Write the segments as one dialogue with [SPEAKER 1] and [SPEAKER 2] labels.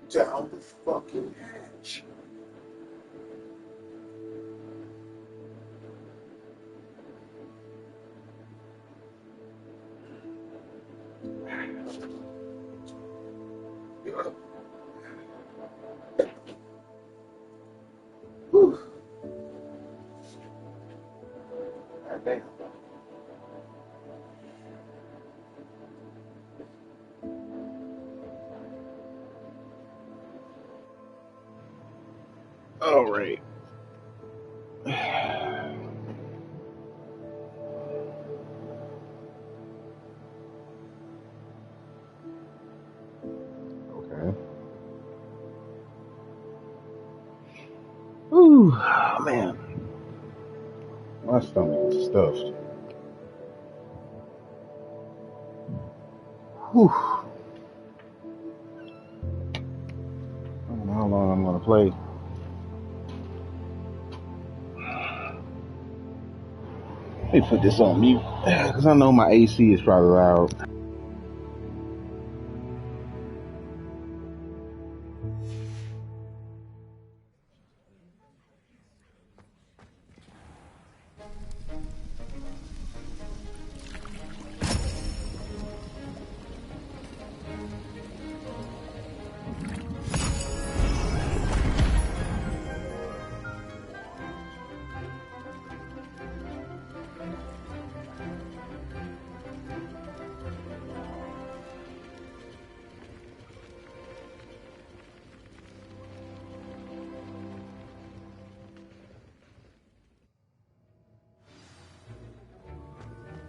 [SPEAKER 1] down the fucking hatch. Whew. God damn. All right. Okay. Ooh, man. My stomach is stuffed. Whew. I don't know how long I'm gonna play. Let me put this on mute, because I know my AC is probably loud.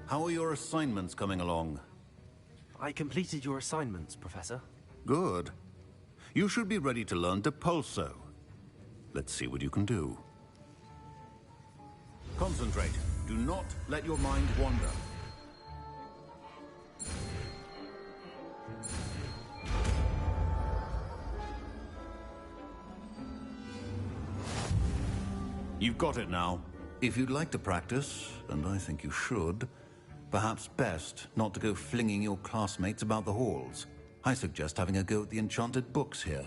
[SPEAKER 2] How are your assignments coming along?
[SPEAKER 3] I completed your assignments, Professor.
[SPEAKER 2] Good. You should be ready to learn Depulso. Let's see what you can do. Concentrate. Do not let your mind wander. You've got it now. If you'd like to practice, and I think you should, perhaps best not to go flinging your classmates about the halls. I suggest having a go at the enchanted books here.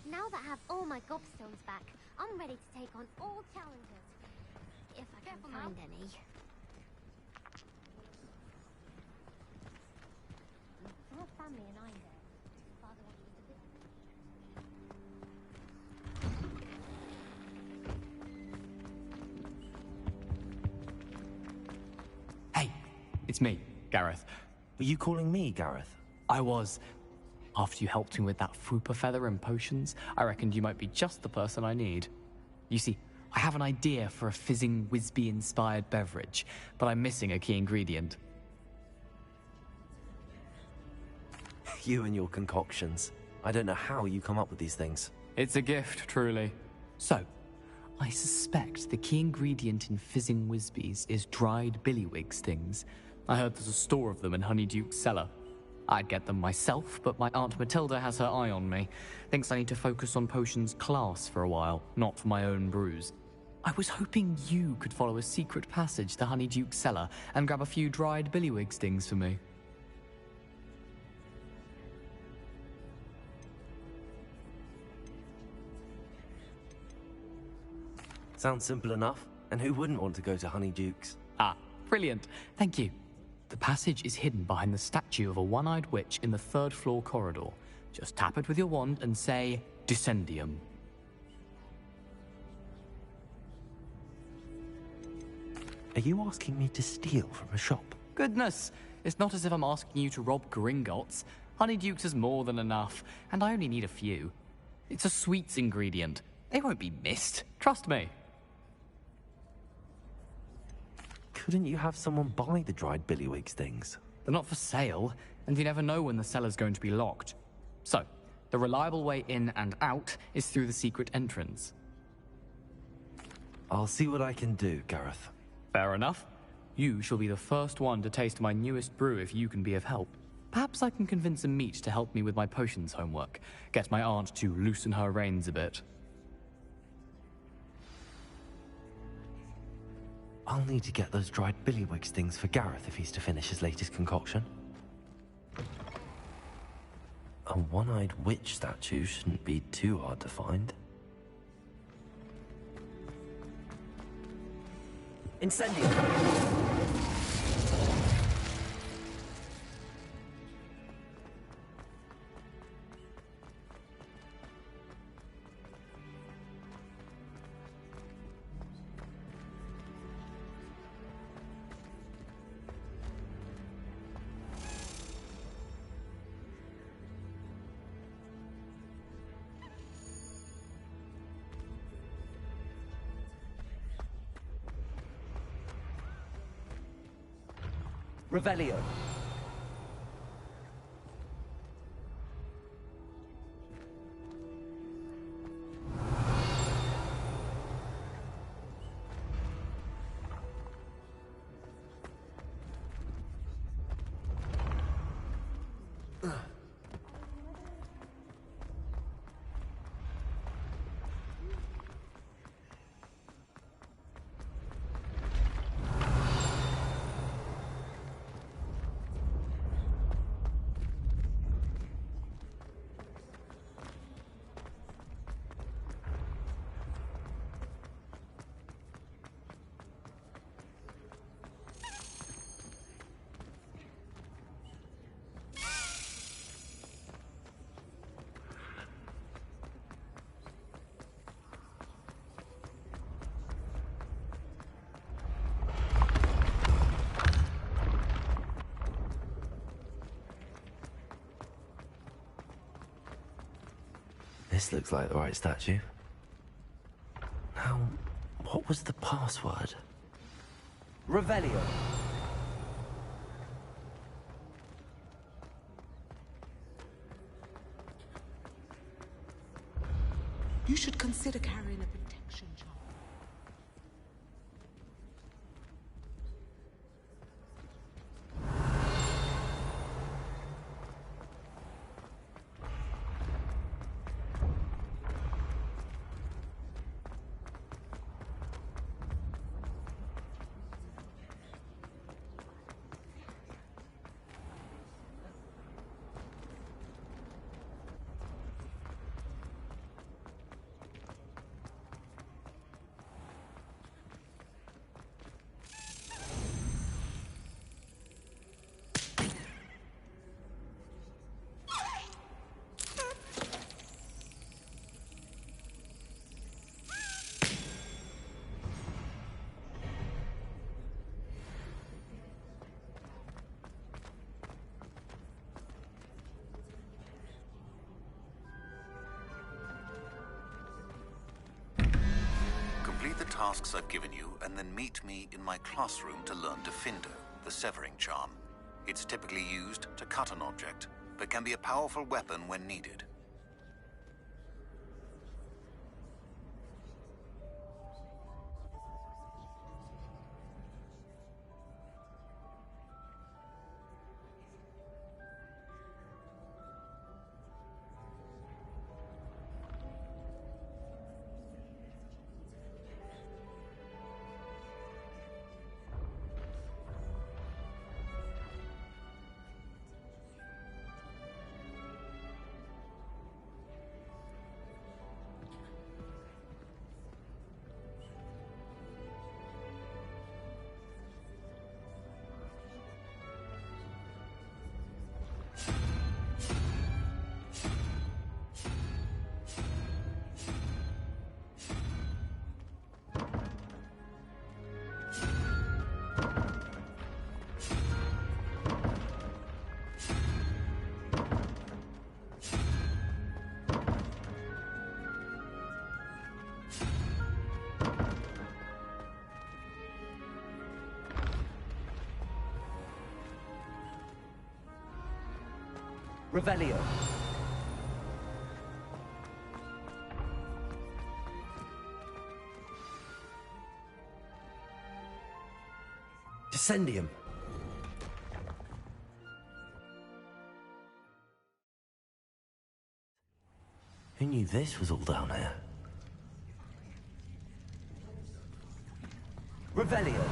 [SPEAKER 4] Now that I have all my gobstones back, I'm ready to take on all challenges. If I can find any. Our family and I know. Father wants to visit.
[SPEAKER 5] Hey, it's me, Gareth.
[SPEAKER 3] Were you calling me, Gareth?
[SPEAKER 5] I was. After you helped me with that Fupa feather and potions, I reckoned you might be just the person I need. You see, I have an idea for a fizzing Whizbee-inspired beverage, but I'm missing a key ingredient.
[SPEAKER 3] You and your concoctions. I don't know how you come up with these things.
[SPEAKER 5] It's a gift, truly. So, I suspect the key ingredient in fizzing Whizbees is dried billywig stings. I heard there's a store of them in Honeyduke's cellar. I'd get them myself, but my Aunt Matilda has her eye on me. Thinks I need to focus on potions class for a while, not for my own brews. I was hoping you could follow a secret passage to Honeyduke's cellar and grab a few dried billywig stings for me.
[SPEAKER 3] Sounds simple enough. And who wouldn't want to go to Honeyduke's?
[SPEAKER 5] Ah, brilliant. Thank you. The passage is hidden behind the statue of a one-eyed witch in the third-floor corridor. Just tap it with your wand and say, Descendium.
[SPEAKER 3] Are you asking me to steal from a shop?
[SPEAKER 5] Goodness, it's not as if I'm asking you to rob Gringotts. Honeyduke's is more than enough, and I only need a few. It's a sweets ingredient. They won't be missed. Trust me.
[SPEAKER 3] Couldn't you have someone buy the dried billywig things?
[SPEAKER 5] They're not for sale, and you never know when the cellar's going to be locked. So, the reliable way in and out is through the secret entrance.
[SPEAKER 3] I'll see what I can do, Gareth.
[SPEAKER 5] Fair enough. You shall be the first one to taste my newest brew if you can be of help. Perhaps I can convince a meat to help me with my potions homework. Get my aunt to loosen her reins a bit.
[SPEAKER 3] I'll need to get those dried billywig things for Gareth if he's to finish his latest concoction. A one-eyed witch statue shouldn't be too hard to find. Incendio! Revelio. This looks like the right statue. Now, what was the password? Revelio.
[SPEAKER 6] You should consider carrying a protection charm.
[SPEAKER 2] Complete the tasks I've given you, and then meet me in my classroom to learn Defindo, the severing charm. It's typically used to cut an object, but can be a powerful weapon when needed.
[SPEAKER 3] Revelio. Descendium. Who knew this was all down here? Revelio.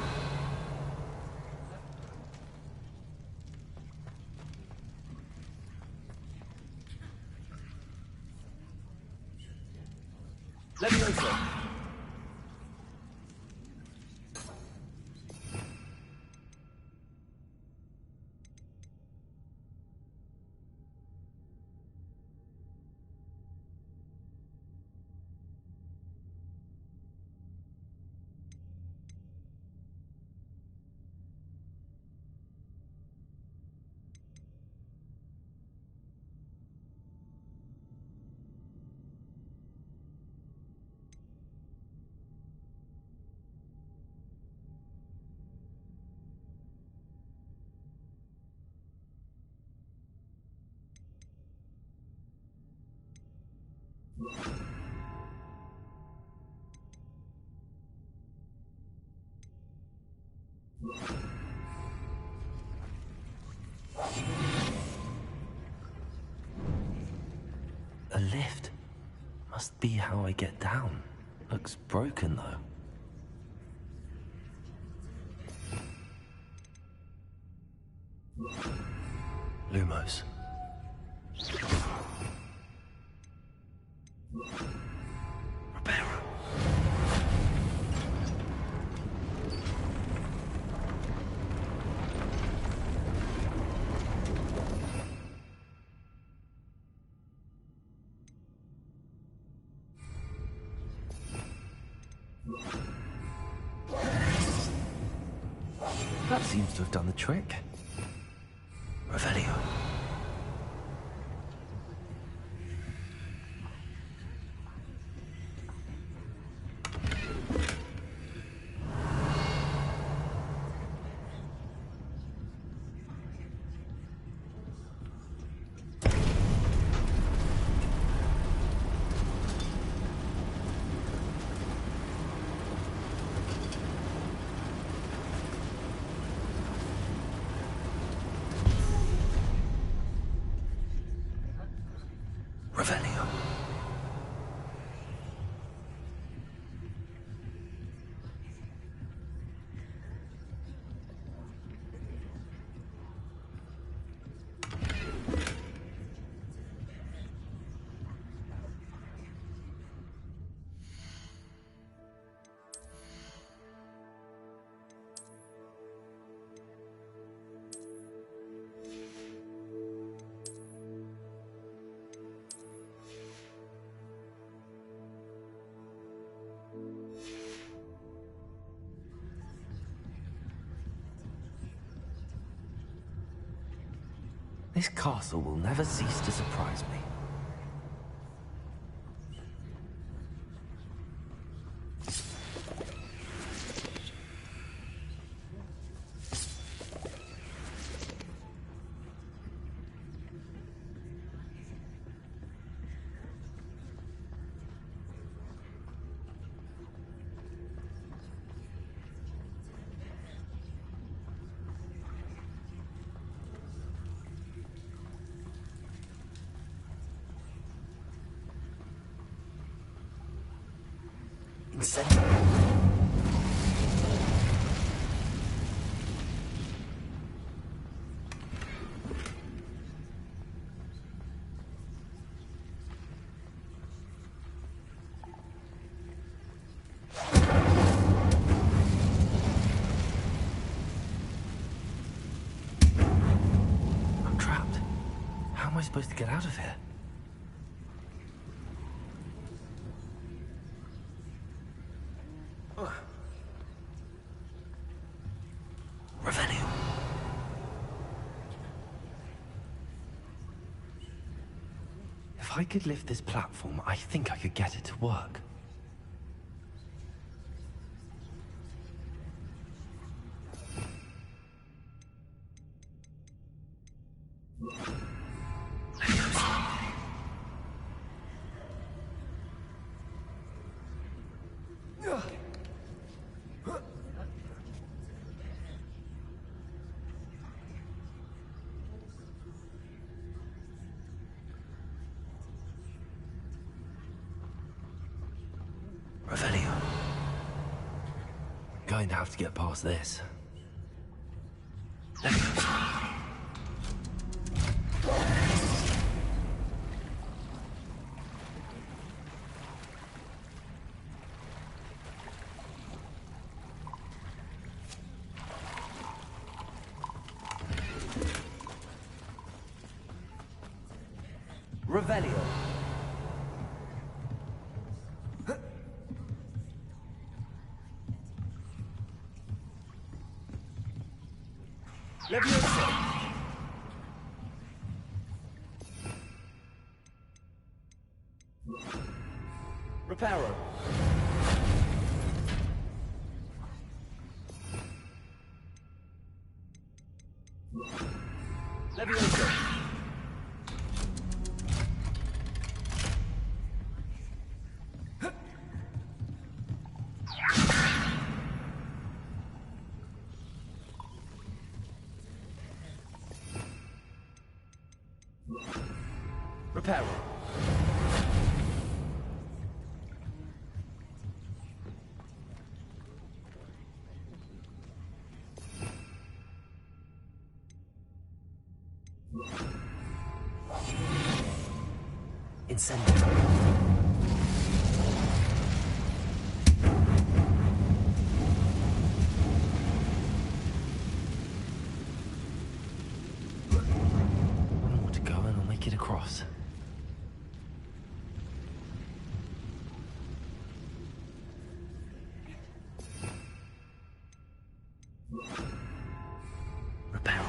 [SPEAKER 3] Levioso. A lift. Must be how I get down. Looks broken, though. Lumos. Reparo. That seems to have done the trick. Revelio. Revelio. This castle will never cease to surprise me. I'm trapped. How am I supposed to get out of here? Revelio. If I could lift this platform, I think I could get it to work. going to have to get past this.
[SPEAKER 7] Revelio. Leviosa. Reparo. Leviosa. Reparo.
[SPEAKER 3] Incendio. One more to go and I'll make it across. Reparo.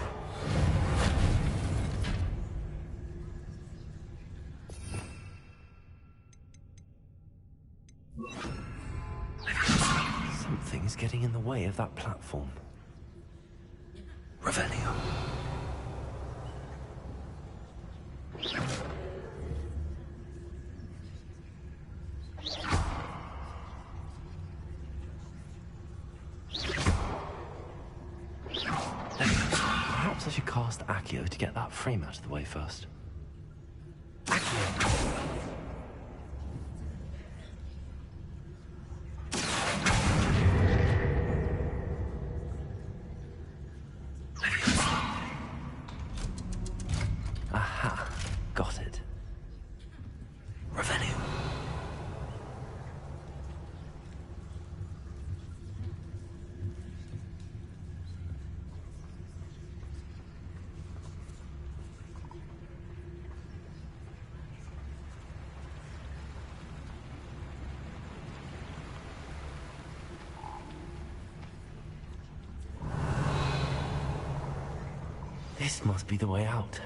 [SPEAKER 3] Something's getting in the way of that platform. Revelio. Perhaps I should cast Accio to get that frame out of the way first. Accio. Aha, got it. Revelio. This must be the way out.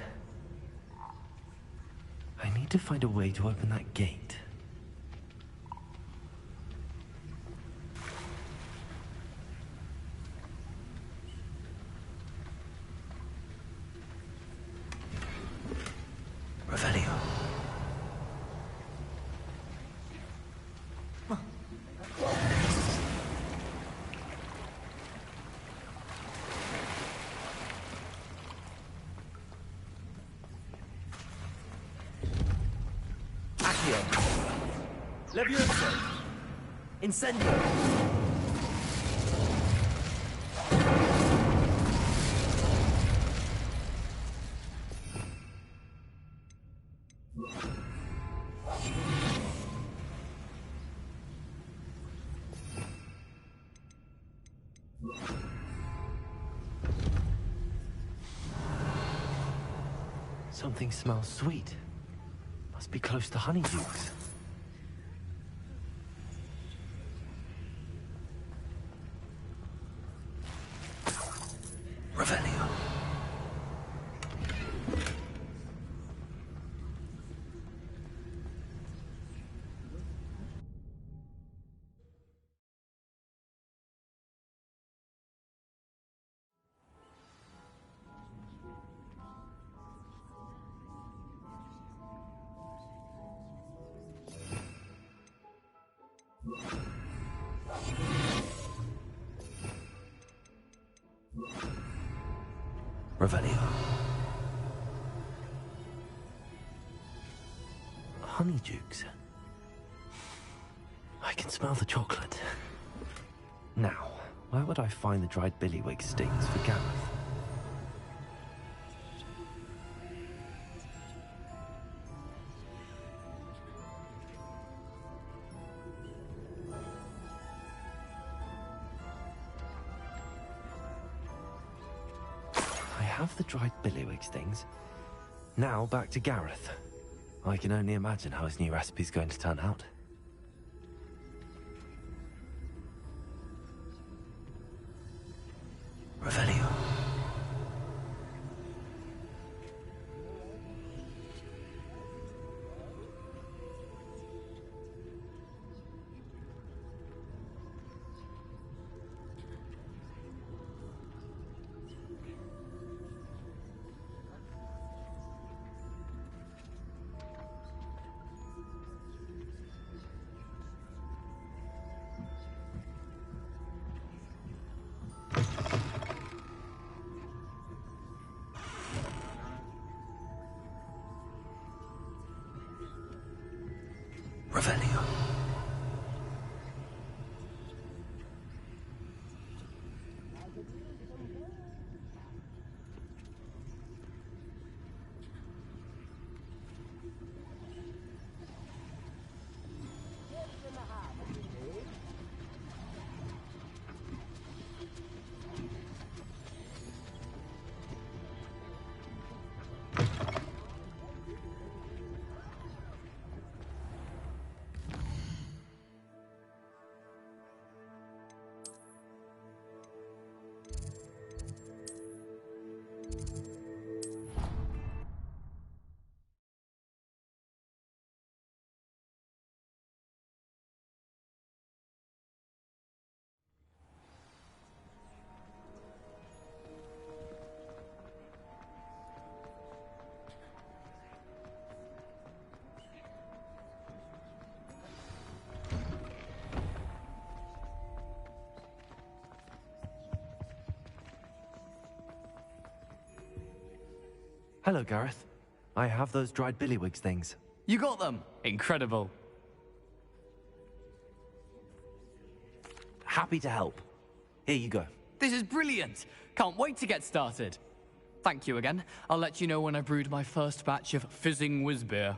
[SPEAKER 3] I need to find a way to open that gate. Revelio.
[SPEAKER 7] Leviosa.
[SPEAKER 3] Incendio. Something smells sweet. Must be close to honeydukes. Revelio. Revelio. Honeydukes. I can smell the chocolate. Now, Where would I find the dried billywig stings for Gareth? I have the dried billywig stings. Now back to Gareth. I can only imagine how his new recipe's going to turn out. Revelio. Revelio. Hello, Gareth. I have those dried billywig things.
[SPEAKER 5] You got them! Incredible.
[SPEAKER 3] Happy to help. Here you go.
[SPEAKER 5] This is brilliant! Can't wait to get started. Thank you again. I'll let you know when I brewed my first batch of fizzing whiz beer.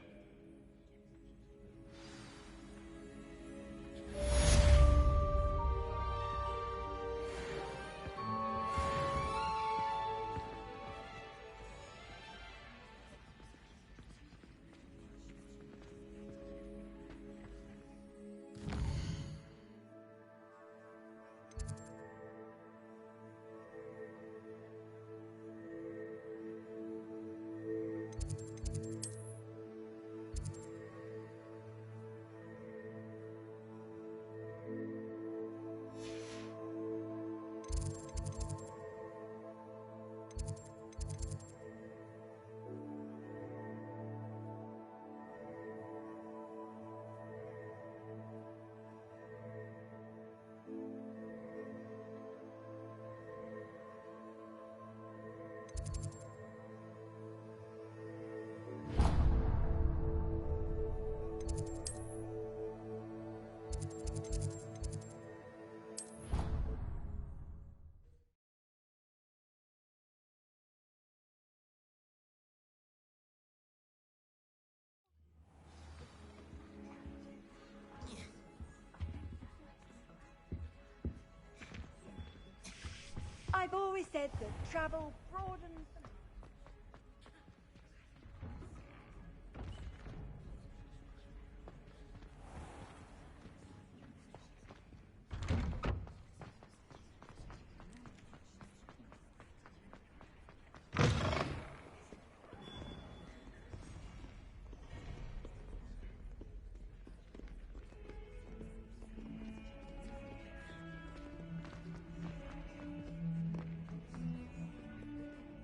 [SPEAKER 8] I've always said that travel broadens the...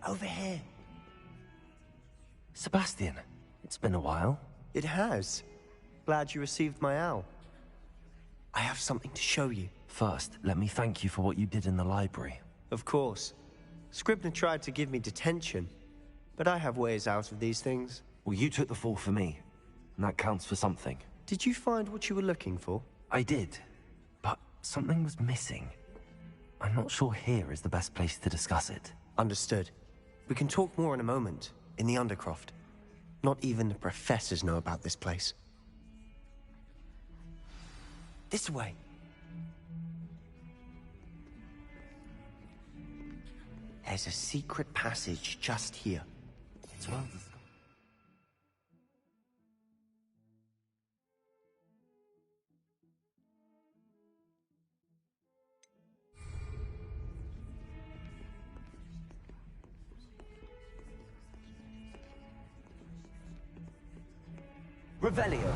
[SPEAKER 9] Over here.
[SPEAKER 3] Sebastian, it's been a while.
[SPEAKER 9] It has. Glad you received my owl. I have something to show you.
[SPEAKER 3] First, let me thank you for what you did in the library.
[SPEAKER 9] Of course. Scribner tried to give me detention, but I have ways out of these things.
[SPEAKER 3] Well, you took the fall for me, and that counts for something.
[SPEAKER 9] Did you find what you were looking for?
[SPEAKER 3] I did, but something was missing. I'm not sure here is the best place to discuss it.
[SPEAKER 9] Understood. We can talk more in a moment, in the Undercroft. Not even the professors know about this place. This way. There's a secret passage just here.
[SPEAKER 3] It's well discussed.
[SPEAKER 7] Revelio.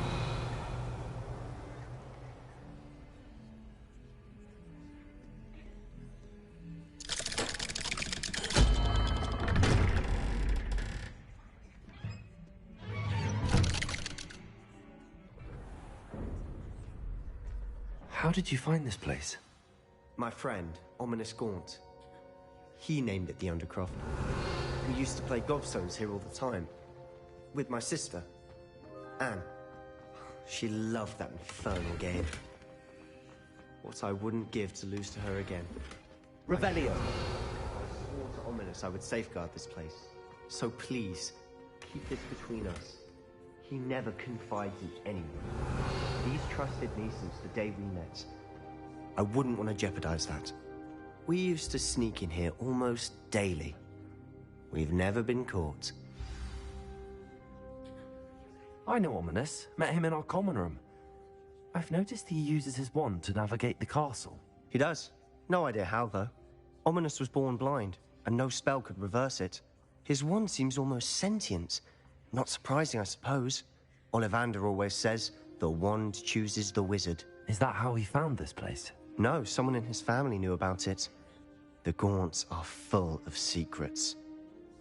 [SPEAKER 3] How did you find this place?
[SPEAKER 9] My friend, Ominous Gaunt. He named it the Undercroft. We used to play gobstones here all the time. With my sister, Anne. She loved that infernal game. What I wouldn't give to lose to her again.
[SPEAKER 7] Revelio.
[SPEAKER 9] I swore to Ominous I would safeguard this place. So please, keep this between us. He never confided in anyone. He's trusted me since the day we met. I wouldn't want to jeopardize that. We used to sneak in here almost daily. We've never been caught.
[SPEAKER 3] I know Ominous. Met him in our common room. I've noticed he uses his wand to navigate the castle.
[SPEAKER 9] He does. No idea how, though. Ominous was born blind, and no spell could reverse it. His wand seems almost sentient. Not surprising, I suppose. Ollivander always says, the wand chooses the wizard.
[SPEAKER 3] Is that how he found this place?
[SPEAKER 9] No, someone in his family knew about it. The Gaunts are full of secrets.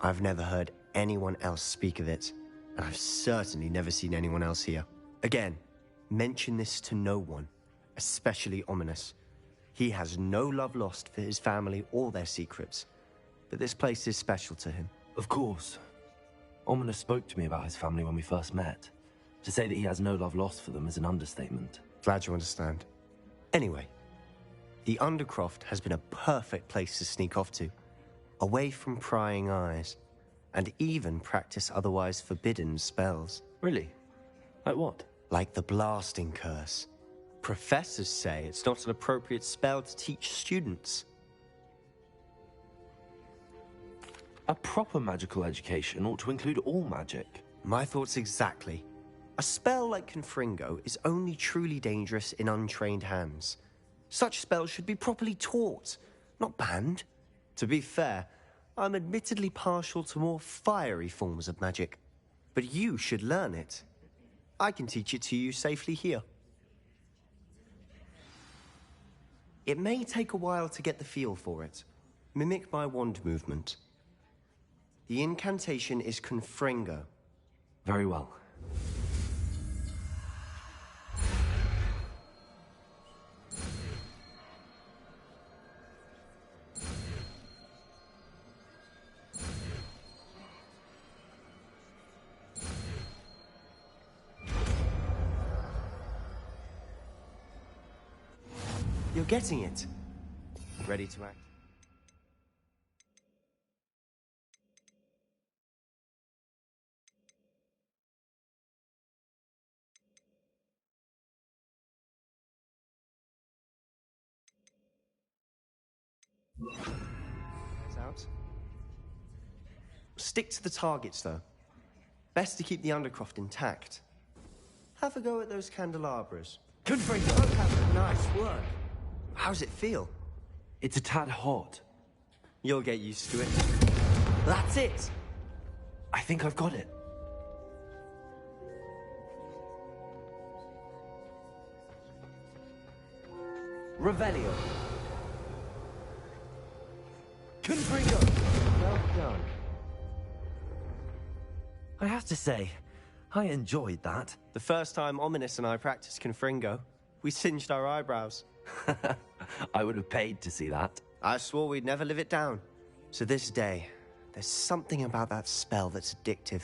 [SPEAKER 9] I've never heard anyone else speak of it, and I've certainly never seen anyone else here. Again, mention this to no one, especially Ominous. He has no love lost for his family or their secrets, but this place is special to him.
[SPEAKER 3] Of course. Ominous spoke to me about his family when we first met. To say that he has no love lost for them is an understatement.
[SPEAKER 9] Glad you understand. Anyway, the Undercroft has been a perfect place to sneak off to, away from prying eyes, and even practice otherwise forbidden spells.
[SPEAKER 3] Really? Like what?
[SPEAKER 9] Like the blasting curse. Professors say it's not an appropriate spell to teach students.
[SPEAKER 3] A proper magical education ought to include all magic.
[SPEAKER 9] My thoughts exactly. A spell like Confringo is only truly dangerous in untrained hands. Such spells should be properly taught, not banned. To be fair, I'm admittedly partial to more fiery forms of magic, but you should learn it. I can teach it to you safely here. It may take a while to get the feel for it. Mimic my wand movement. The incantation is Confringo.
[SPEAKER 3] Very well.
[SPEAKER 9] You're getting it. Ready to act? Eyes out. Stick to the targets, though. Best to keep the Undercroft intact. Have a go at those candelabras.
[SPEAKER 7] Confringo.
[SPEAKER 9] Nice work. How's it feel?
[SPEAKER 3] It's a tad hot.
[SPEAKER 9] You'll get used to it. That's it!
[SPEAKER 3] I think I've got it.
[SPEAKER 7] Revelio. Confringo.
[SPEAKER 9] Well done.
[SPEAKER 3] I have to say, I enjoyed that.
[SPEAKER 9] The first time Ominous and I practiced Confringo, we singed our eyebrows.
[SPEAKER 3] I would have paid to see that.
[SPEAKER 9] I swore we'd never live it down. To this day, there's something about that spell that's addictive.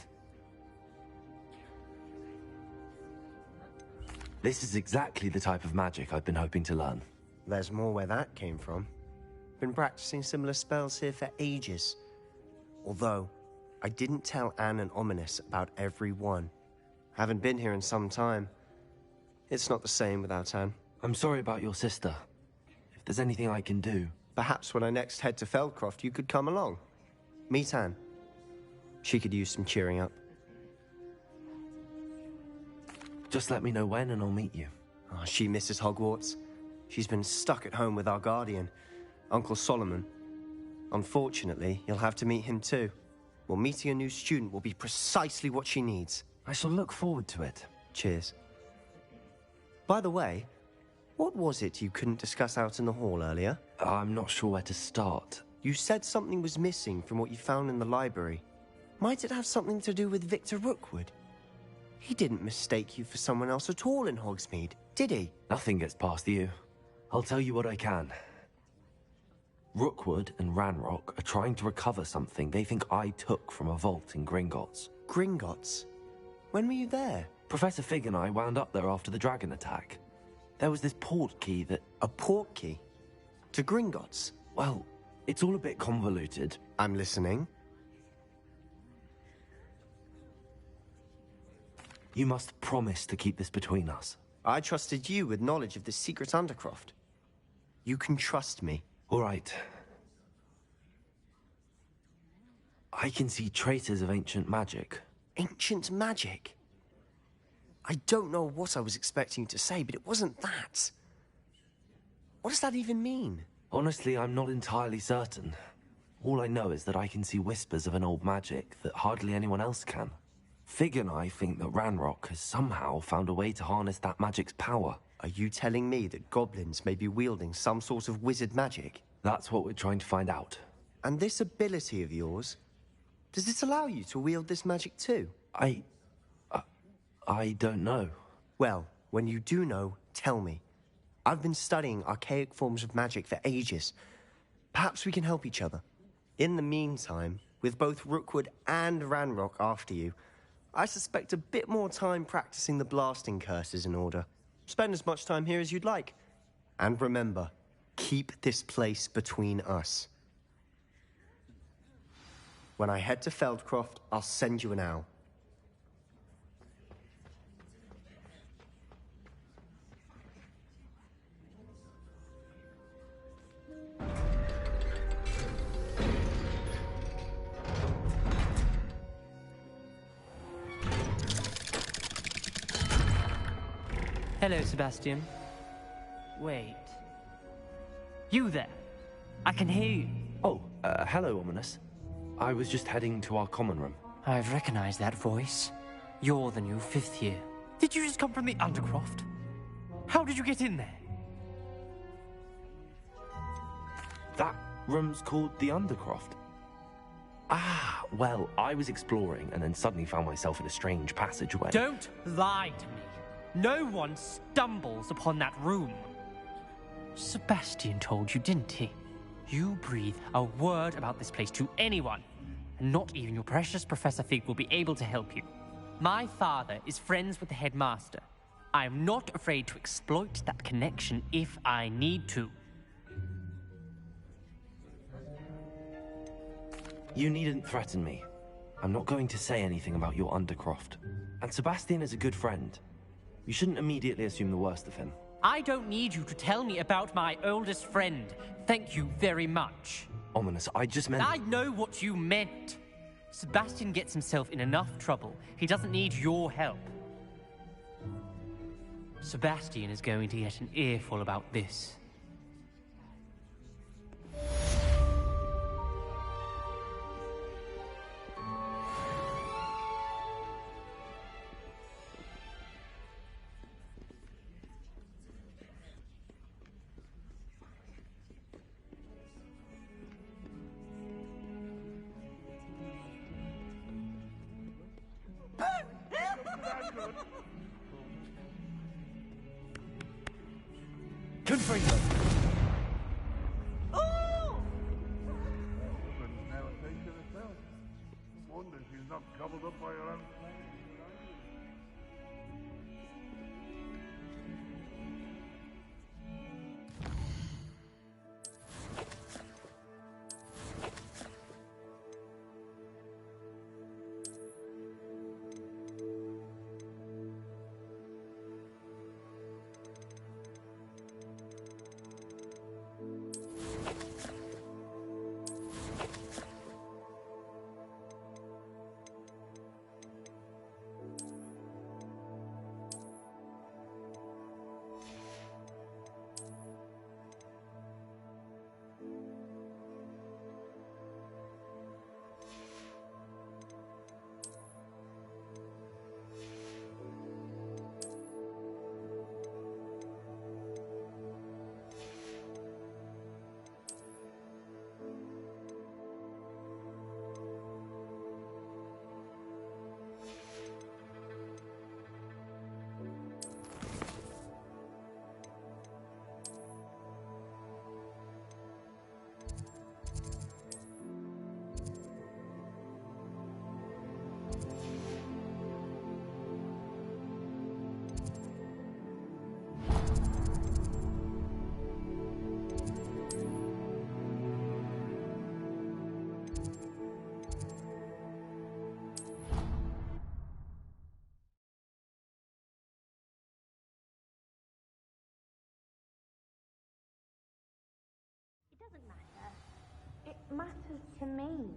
[SPEAKER 3] This is exactly the type of magic I've been hoping to learn.
[SPEAKER 9] There's more where that came from. Been practicing similar spells here for ages. Although, I didn't tell Anne and Ominous about every one. Haven't been here in some time. It's not the same without Anne.
[SPEAKER 3] I'm sorry about your sister. If there's anything I can do...
[SPEAKER 9] Perhaps when I next head to Feldcroft, you could come along. Meet Anne. She could use some cheering up.
[SPEAKER 3] Just let me know when and I'll meet you.
[SPEAKER 9] Oh, she misses Hogwarts. She's been stuck at home with our guardian, Uncle Solomon. Unfortunately, you'll have to meet him too. Well, meeting a new student will be precisely what she needs.
[SPEAKER 3] I shall look forward to it.
[SPEAKER 9] Cheers. By the way, what was it you couldn't discuss out in the hall earlier?
[SPEAKER 3] I'm not sure where to start.
[SPEAKER 9] You said something was missing from what you found in the library. Might it have something to do with Victor Rookwood? He didn't mistake you for someone else at all in Hogsmeade, did he?
[SPEAKER 3] Nothing gets past you. I'll tell you what I can. Rookwood and Ranrock are trying to recover something they think I took from a vault in Gringotts.
[SPEAKER 9] Gringotts? When were you there?
[SPEAKER 3] Professor Fig and I wound up there after the dragon attack. There was this port key that...
[SPEAKER 9] A port key? To Gringotts?
[SPEAKER 3] Well, it's all a bit convoluted.
[SPEAKER 9] I'm listening.
[SPEAKER 3] You must promise to keep this between us.
[SPEAKER 9] I trusted you with knowledge of the secret Undercroft. You can trust me.
[SPEAKER 3] All right. I can see traces of ancient magic.
[SPEAKER 9] Ancient magic? I don't know what I was expecting you to say, but it wasn't that. What does that even mean?
[SPEAKER 3] Honestly, I'm not entirely certain. All I know is that I can see whispers of an old magic that hardly anyone else can. Fig and I think that Ranrock has somehow found a way to harness that magic's power.
[SPEAKER 9] Are you telling me that goblins may be wielding some sort of wizard magic?
[SPEAKER 3] That's what we're trying to find out.
[SPEAKER 9] And this ability of yours, does it allow you to wield this magic too?
[SPEAKER 3] I don't know.
[SPEAKER 9] Well, when you do know, tell me. I've been studying archaic forms of magic for ages. Perhaps we can help each other. In the meantime, with both Rookwood and Ranrock after you, I suspect a bit more time practicing the blasting curse is in order. Spend as much time here as you'd like. And remember, keep this place between us. When I head to Feldcroft, I'll send you an owl.
[SPEAKER 10] Hello, Sebastian. Wait. You there? I can hear you.
[SPEAKER 3] Oh, hello, Ominous. I was just heading to our common room.
[SPEAKER 10] I've recognized that voice. You're the new 5th year. Did you just come from the Undercroft? How did you get in there?
[SPEAKER 3] That room's called the Undercroft. Ah, well, I was exploring and then suddenly found myself in a strange passageway.
[SPEAKER 10] Don't lie to me. No one stumbles upon that room. Sebastian told you, didn't he? You breathe a word about this place to anyone, and not even your precious Professor Fig will be able to help you. My father is friends with the headmaster. I am not afraid to exploit that connection if I need to.
[SPEAKER 3] You needn't threaten me. I'm not going to say anything about your Undercroft. And Sebastian is a good friend. You shouldn't immediately assume the worst of him.
[SPEAKER 10] I don't need you to tell me about my oldest friend. Thank you very much.
[SPEAKER 3] Ominous, I just meant...
[SPEAKER 10] I know what you meant. Sebastian gets himself in enough trouble. He doesn't need your help. Sebastian is going to get an earful about this.
[SPEAKER 3] Confringo!
[SPEAKER 8] Oh!
[SPEAKER 11] Now take to herself. Wonder she's not gobbled up by her own
[SPEAKER 8] matters to me.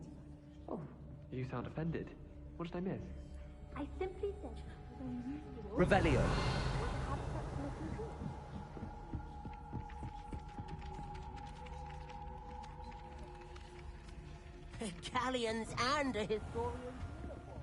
[SPEAKER 12] Oh, you sound offended. What did I miss?
[SPEAKER 8] I simply said it was unusual.
[SPEAKER 7] Revelio.
[SPEAKER 8] To have such little dreams.
[SPEAKER 13] Galleons and a historian's uniform.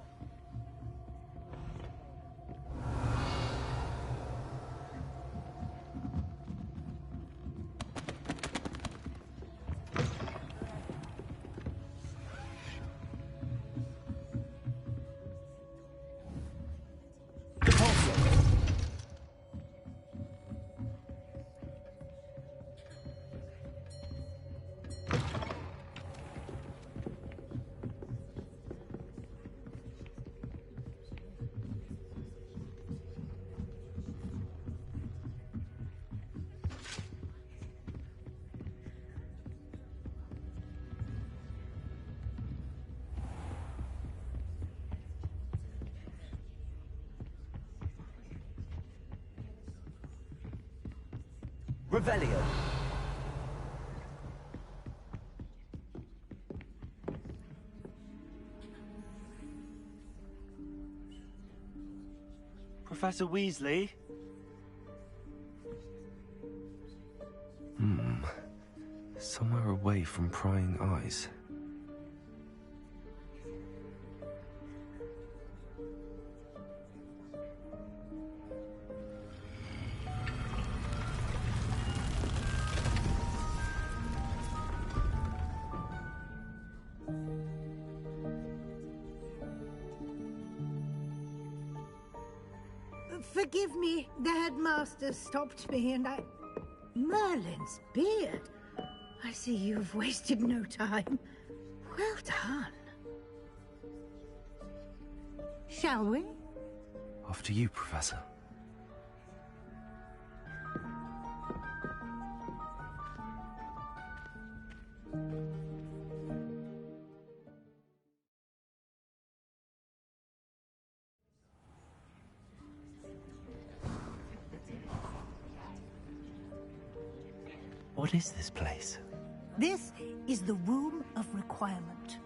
[SPEAKER 7] Revelio.
[SPEAKER 14] Professor Weasley?
[SPEAKER 3] Somewhere away from prying eyes.
[SPEAKER 15] Forgive me, the headmaster stopped me and I... Merlin's beard. I see you've wasted no time. Well done. Shall we?
[SPEAKER 3] After you, Professor. What is this place?
[SPEAKER 15] This is the Room of Requirement.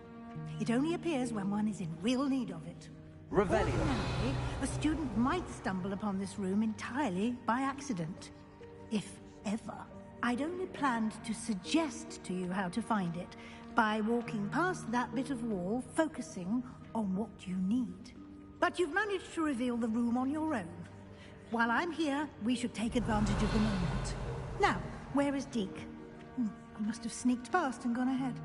[SPEAKER 15] It only appears when one is in real need of it.
[SPEAKER 7] Revelio.
[SPEAKER 15] Ordinarily, a student might stumble upon this room entirely by accident. If ever. I'd only planned to suggest to you how to find it by walking past that bit of wall, focusing on what you need. But you've managed to reveal the room on your own. While I'm here, we should take advantage of the moment. Now, where is Deke? I must have sneaked past and gone ahead.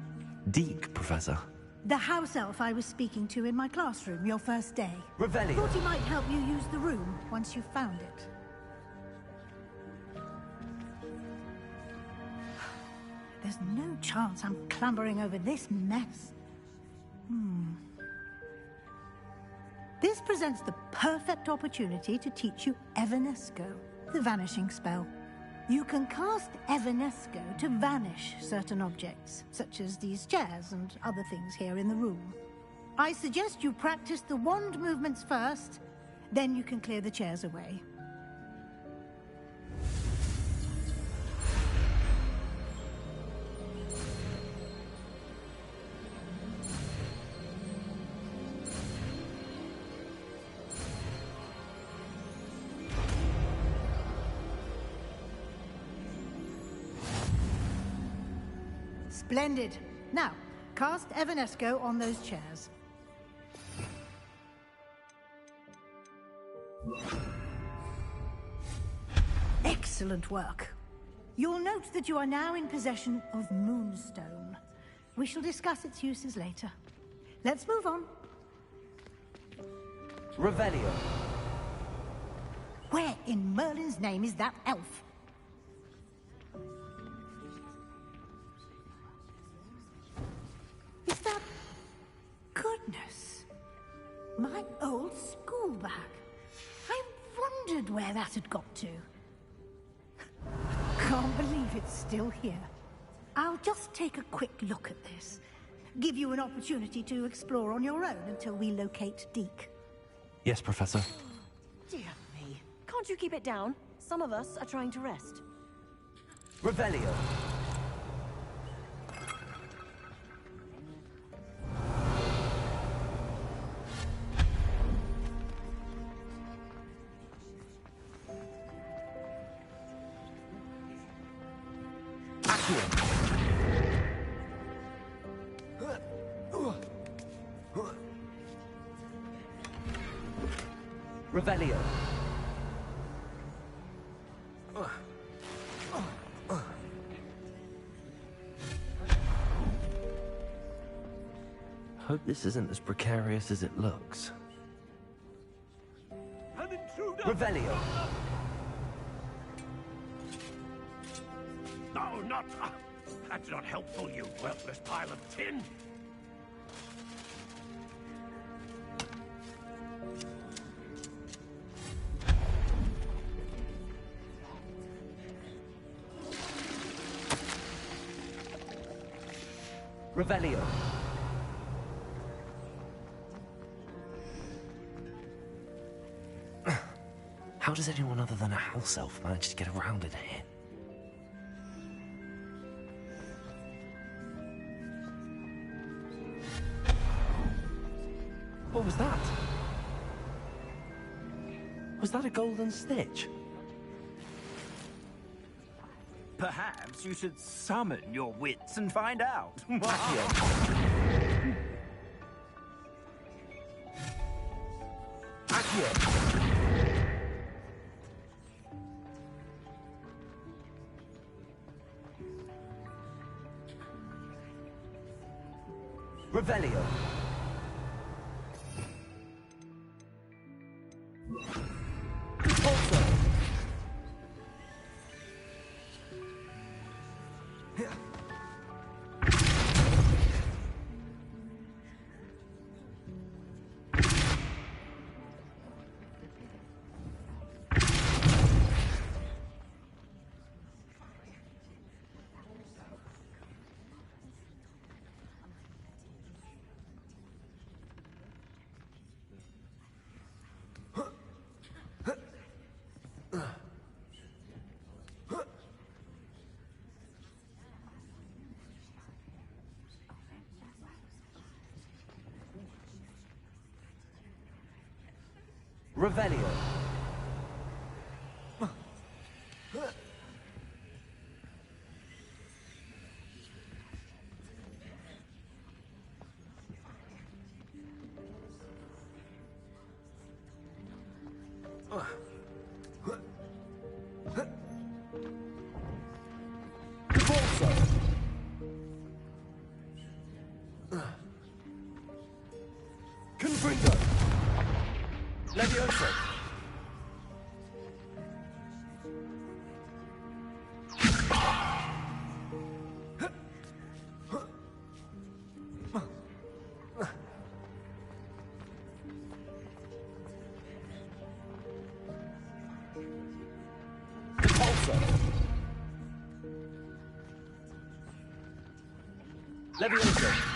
[SPEAKER 3] Deke, Professor.
[SPEAKER 15] The house elf I was speaking to in my classroom your first day.
[SPEAKER 7] Revelio.
[SPEAKER 15] Thought he might help you use the room once you've found it. There's no chance I'm clambering over this mess. This presents the perfect opportunity to teach you Evanesco, the vanishing spell. You can cast Evanesco to vanish certain objects, such as these chairs and other things here in the room. I suggest you practice the wand movements first, then you can clear the chairs away. Splendid. Now, cast Evanesco on those chairs. Excellent work. You'll note that you are now in possession of Moonstone. We shall discuss its uses later. Let's move on.
[SPEAKER 7] Revelio.
[SPEAKER 15] Where in Merlin's name is that elf? Is that... Goodness. My old school bag. I wondered where that had got to. Can't believe it's still here. I'll just take a quick look at this. Give you an opportunity to explore on your own until we locate Deke.
[SPEAKER 3] Yes, Professor.
[SPEAKER 13] Dear me. Can't you keep it down? Some of us are trying to rest.
[SPEAKER 7] Revelio. Revelio.
[SPEAKER 3] Hope this isn't as precarious as it looks.
[SPEAKER 11] An intruder!
[SPEAKER 7] Revelio.
[SPEAKER 11] No, not... that's not helpful, you worthless pile of tin!
[SPEAKER 7] Revelio.
[SPEAKER 3] How does anyone other than a house elf manage to get around in here? What was that? Was that a golden snitch?
[SPEAKER 16] Perhaps you should summon your wits and find out.
[SPEAKER 7] Revelio. Also. Revelio. Confringo. Levioso. Levioso.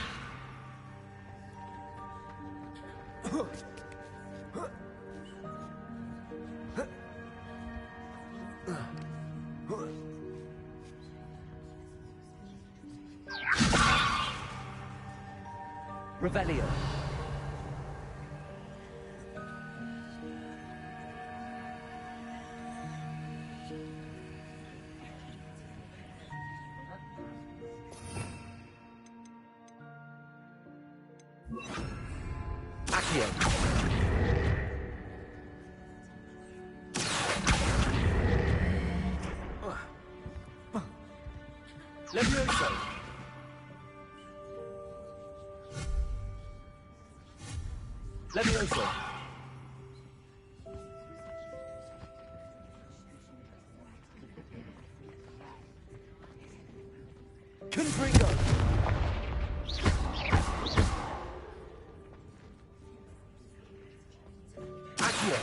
[SPEAKER 7] Revelio. Accio. Levioso. Levioso. Confringo. Accio.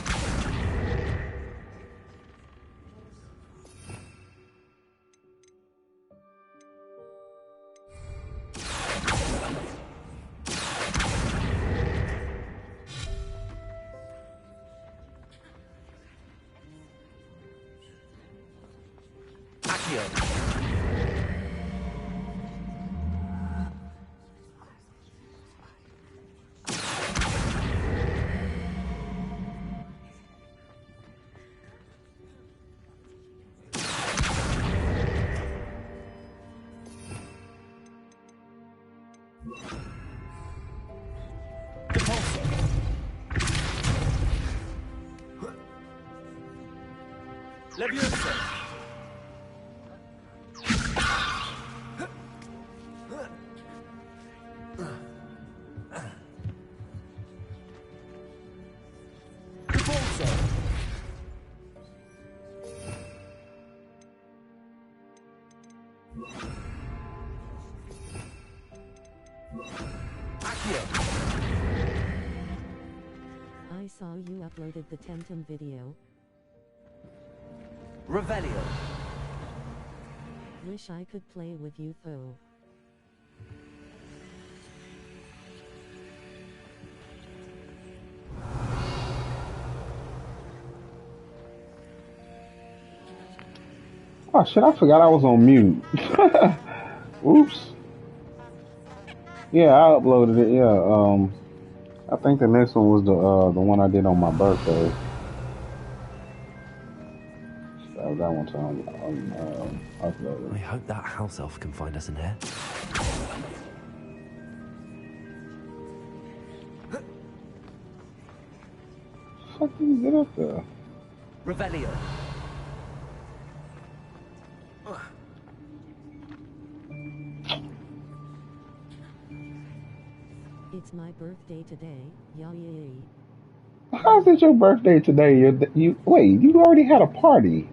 [SPEAKER 7] Leviosa!
[SPEAKER 17] I saw you uploaded the Temtem video.
[SPEAKER 7] Revelio.
[SPEAKER 17] Wish I could play with you though.
[SPEAKER 1] Oh shit, I forgot I was on mute. Oops. Yeah, I uploaded it, yeah. I think the next one was the one I did on my birthday. So that one time uploaded.
[SPEAKER 3] I hope that house elf can find us in here.
[SPEAKER 1] How can you get up there?
[SPEAKER 7] Revelio.
[SPEAKER 17] It's my birthday today, yay.
[SPEAKER 1] How's it your birthday today? Wait, you already had a party.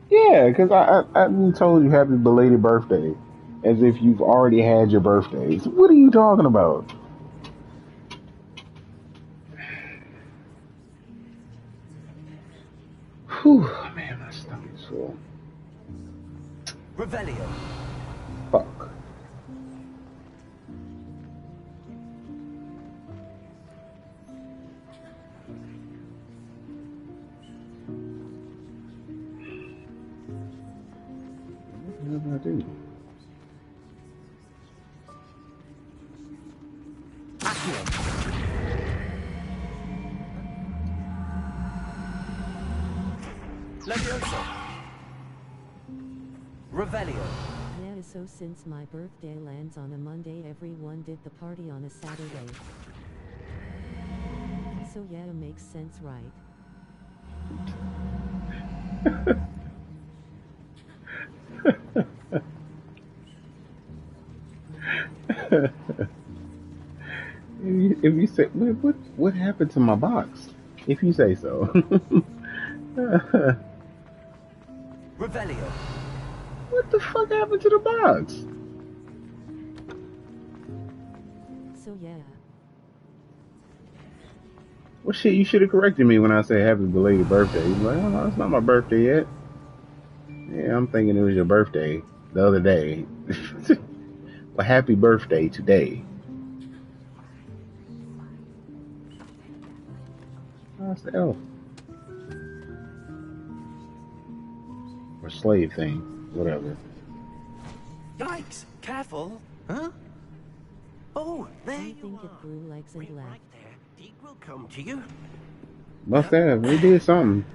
[SPEAKER 1] Yeah, because I told you happy belated birthday, as if you've already had your birthdays. What are you talking about? Whew, man, my stomach's full.
[SPEAKER 7] Revelio.
[SPEAKER 1] Fuck. What did I do?
[SPEAKER 7] Leviosa. Revelio.
[SPEAKER 17] Yeah, so since my birthday lands on a Monday, everyone did the party on a Saturday. So yeah, makes sense, right?
[SPEAKER 1] If you say, what happened to my box? If you say so.
[SPEAKER 7] Revelio.
[SPEAKER 1] What the fuck happened to the box?
[SPEAKER 17] So yeah.
[SPEAKER 1] Well, shit, you should have corrected me when I said happy belated birthday. You're like, oh, no, it's not my birthday yet. Yeah, I'm thinking it was your birthday the other day. Well, happy birthday today. Oh, that's the elf. Or slave thing. Whatever.
[SPEAKER 16] Yikes! Careful! Huh? Oh, there
[SPEAKER 17] I
[SPEAKER 16] you
[SPEAKER 17] think it grew legs and left.
[SPEAKER 16] right there. Deke will come to you.
[SPEAKER 1] Must have. We did something.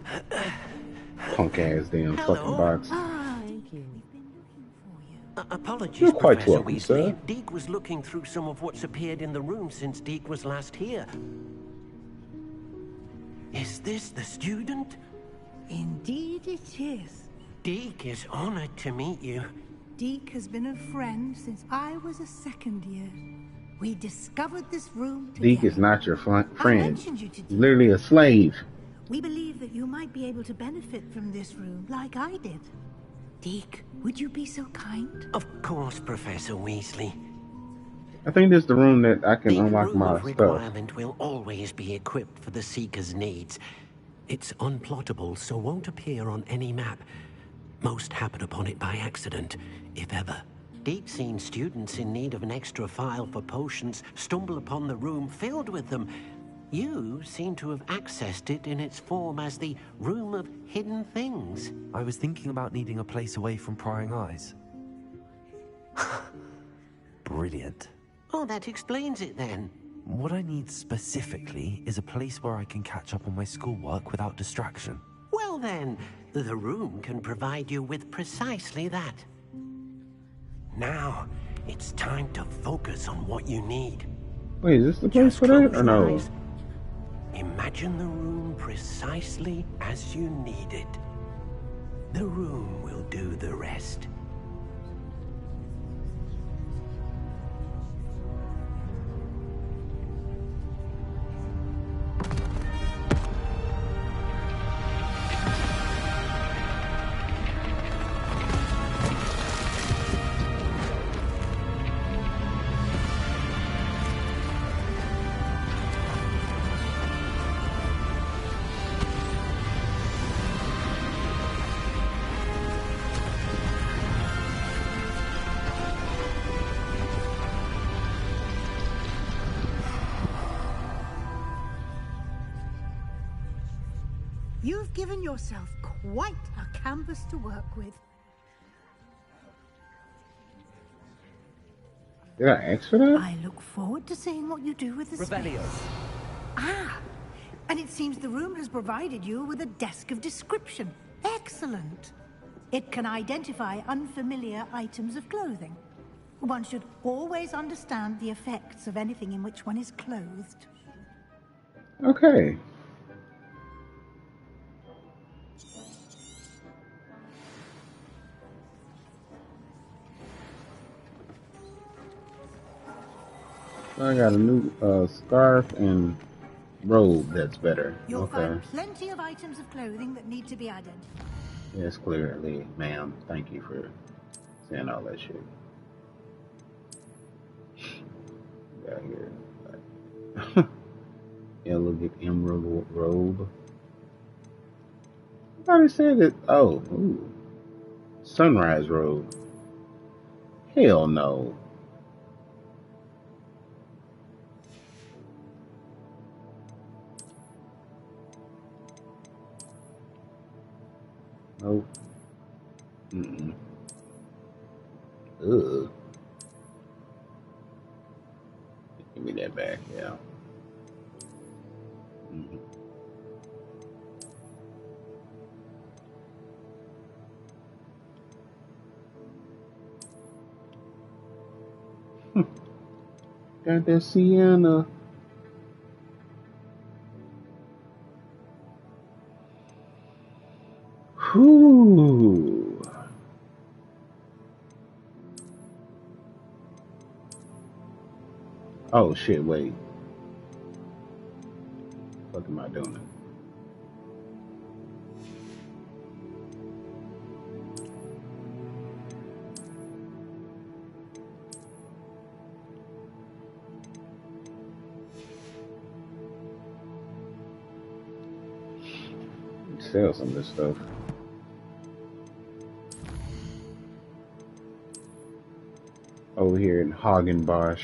[SPEAKER 1] Punk ass damn fucking box.
[SPEAKER 17] Thank you.
[SPEAKER 16] Apologies,
[SPEAKER 1] You're quite
[SPEAKER 16] Professor
[SPEAKER 1] welcome,
[SPEAKER 16] Weasley.
[SPEAKER 1] sir.
[SPEAKER 16] Deke was looking through some of what's appeared in the room since Deke was last here. Is this the student?
[SPEAKER 15] Indeed it is.
[SPEAKER 16] Deke is honored to meet you.
[SPEAKER 15] Deke has been a friend since I was a second year. We discovered this room together.
[SPEAKER 1] Deke is not your
[SPEAKER 15] I
[SPEAKER 1] friend.
[SPEAKER 15] mentioned you to Deke.
[SPEAKER 1] Literally a slave.
[SPEAKER 15] We believe that you might be able to benefit from this room like I did. Deke, would you be so kind?
[SPEAKER 16] Of course, Professor Weasley.
[SPEAKER 1] I think this is the room that I can
[SPEAKER 16] The
[SPEAKER 1] unlock
[SPEAKER 16] room
[SPEAKER 1] my
[SPEAKER 16] of
[SPEAKER 1] stuff.
[SPEAKER 16] requirement will always be equipped for the Seeker's needs. It's unplottable, so won't appear on any map. Most happen upon it by accident, if ever. Deep-seen students in need of an extra file for potions stumble upon the room filled with them. You seem to have accessed it in its form as the Room of Hidden Things.
[SPEAKER 3] I was thinking about needing a place away from prying eyes. Brilliant.
[SPEAKER 16] Oh, that explains it then.
[SPEAKER 3] What I need specifically is a place where I can catch up on my schoolwork without distraction.
[SPEAKER 16] Well then, the room can provide you with precisely that. Now, It's time to focus on what you need.
[SPEAKER 1] Wait, is this the place for that or no?
[SPEAKER 16] Eyes. Imagine the room precisely as you need it. The room will do the rest.
[SPEAKER 15] You've given yourself quite a canvas to work with.
[SPEAKER 1] Did I ask for that?
[SPEAKER 15] I look forward to seeing what you do with the
[SPEAKER 7] Revelio.
[SPEAKER 15] space. Ah, and it seems the room has provided you with a desk of description. Excellent. It can identify unfamiliar items of clothing. One should always understand the effects of anything in which one is clothed.
[SPEAKER 1] Okay. I got a new scarf and robe that's better.
[SPEAKER 15] You'll
[SPEAKER 1] Okay.
[SPEAKER 15] find plenty of items of clothing that need to be added.
[SPEAKER 1] Yes, clearly, ma'am. Thank you for saying all that shit. Got here. Elegant emerald robe. I thought it said that. Oh, ooh. Sunrise robe. Hell no. Nope. Mm-mm. Ugh. Give me that back, yeah. Mm-hmm. Got that Sienna. Whew. Oh shit, wait. What am I doing? Sell some of this stuff. Over here in Hagenbosch.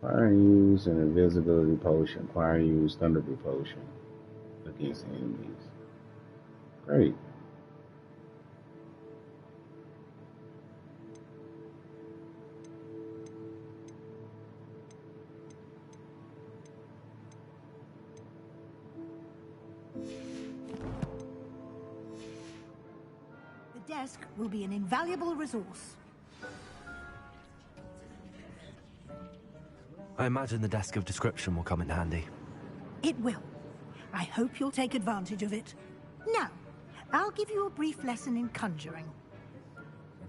[SPEAKER 1] Fire and use an invisibility potion. Fire and use thunderbolt potion against enemies. Great.
[SPEAKER 15] The desk will be an invaluable resource.
[SPEAKER 3] I imagine the desk of description will come in handy.
[SPEAKER 15] It will. I hope you'll take advantage of it. Now, I'll give you a brief lesson in conjuring.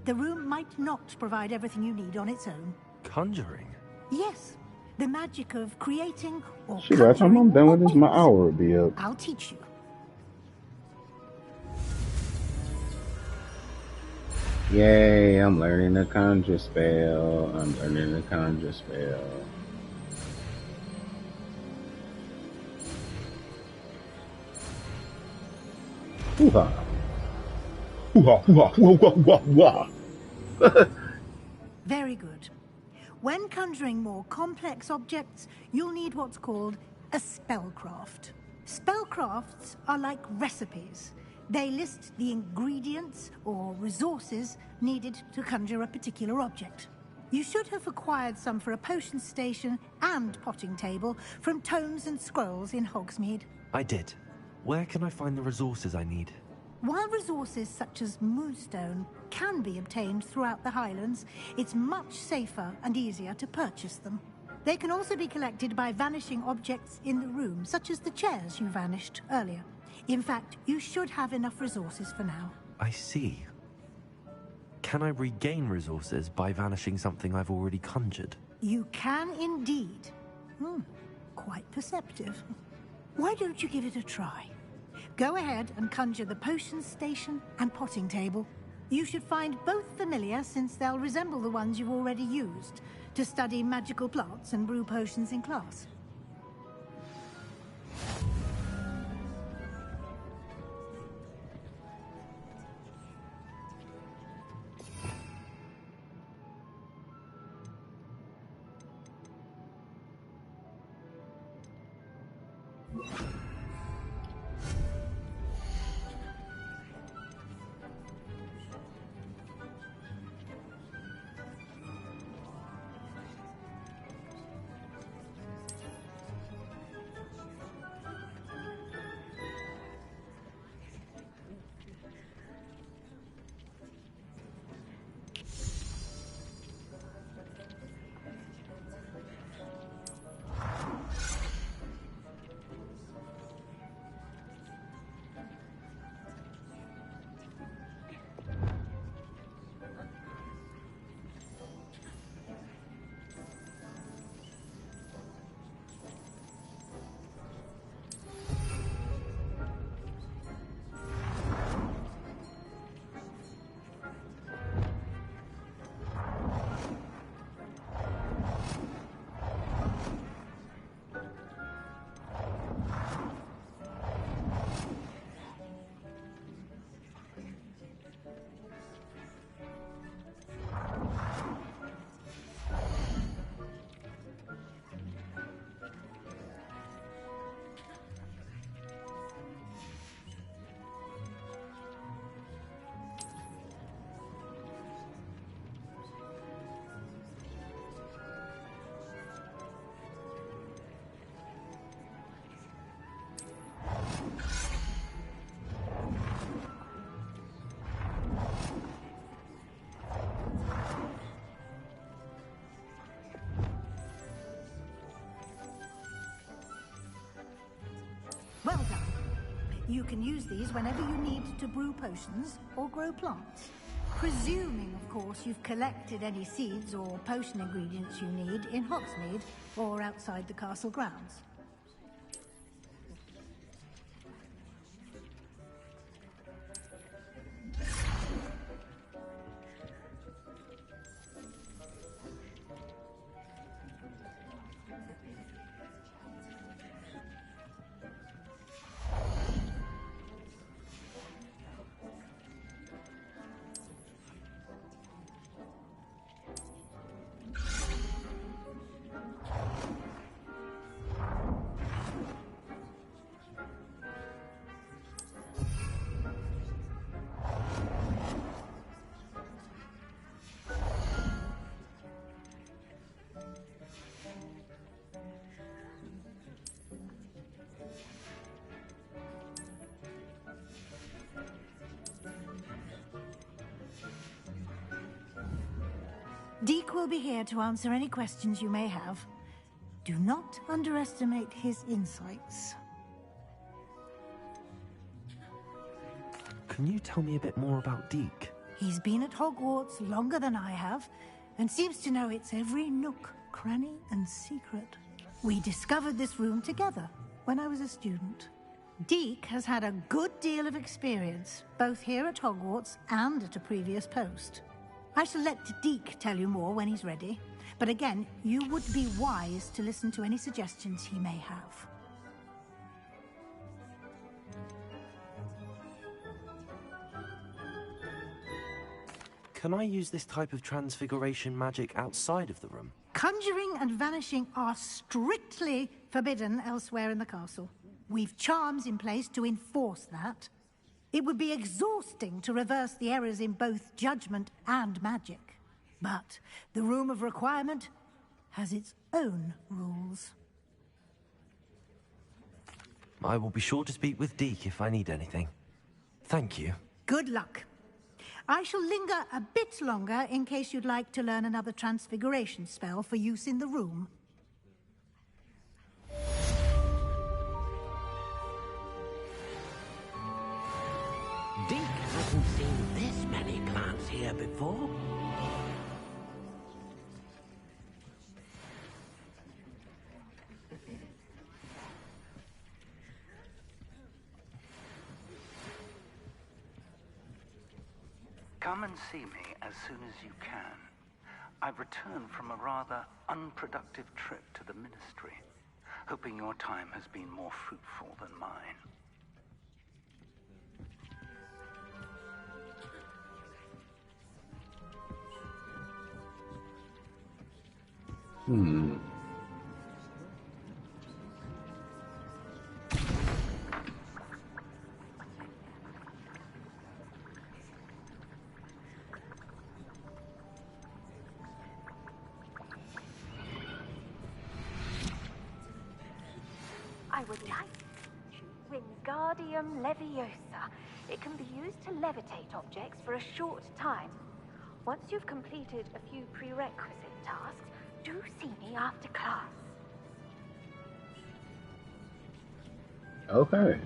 [SPEAKER 15] The room might not provide everything you need on its own.
[SPEAKER 3] Conjuring?
[SPEAKER 15] Yes, the magic of creating or
[SPEAKER 1] Shit, by the time I'm done with this, my
[SPEAKER 15] objects.
[SPEAKER 1] hour will be up.
[SPEAKER 15] I'll teach you.
[SPEAKER 1] Yay, I'm learning the conjure spell. I'm learning the conjure spell. Hoo-ha. Hoo-ha, hoo-ha, hoo-ha, hoo-ha, hoo-ha.
[SPEAKER 15] Very good. When conjuring more complex objects, you'll need what's called a spellcraft. Spellcrafts are like recipes. They list the ingredients or resources needed to conjure a particular object. You should have acquired some for a potion station and potting table from tomes and scrolls in Hogsmeade.
[SPEAKER 3] I did. Where can I find the resources I need?
[SPEAKER 15] While resources such as moonstone can be obtained throughout the Highlands, it's much safer and easier to purchase them. They can also be collected by vanishing objects in the room, such as the chairs you vanished earlier. In fact, you should have enough resources for now.
[SPEAKER 3] I see. Can I regain resources by vanishing something I've already conjured?
[SPEAKER 15] You can indeed. Quite perceptive. Why don't you give it a try? Go ahead and conjure the potion station and potting table. You should find both familiar, since they'll resemble the ones you've already used to study magical plants and brew potions in class. Well done. You can use these whenever you need to brew potions or grow plants. Presuming, of course, you've collected any seeds or potion ingredients you need in Hogsmeade or outside the castle grounds. Deke will be here to answer any questions you may have. Do not underestimate his insights.
[SPEAKER 3] Can you tell me a bit more about Deke?
[SPEAKER 15] He's been at Hogwarts longer than I have, and seems to know its every nook, cranny, and secret. We discovered this room together when I was a student. Deke has had a good deal of experience, both here at Hogwarts and at a previous post. I shall let Deke tell you more when he's ready, but again, you would be wise to listen to any suggestions he may have.
[SPEAKER 3] Can I use this type of transfiguration magic outside of the room?
[SPEAKER 15] Conjuring and vanishing are strictly forbidden elsewhere in the castle. We've charms in place to enforce that. It would be exhausting to reverse the errors in both judgment and magic. But the Room of Requirement has its own rules.
[SPEAKER 3] I will be sure to speak with Deke if I need anything. Thank you.
[SPEAKER 15] Good luck. I shall linger a bit longer in case you'd like to learn another transfiguration spell for use in the room.
[SPEAKER 16] Deke hasn't seen this many plants here before.
[SPEAKER 18] Come and see me as soon as you can. I've returned from a rather unproductive trip to the Ministry, hoping your time has been more fruitful than mine.
[SPEAKER 4] I would like Wingardium Leviosa. It can be used to levitate objects for a short time. Once you've completed a few prerequisite tasks, do see me after class.
[SPEAKER 1] Okay.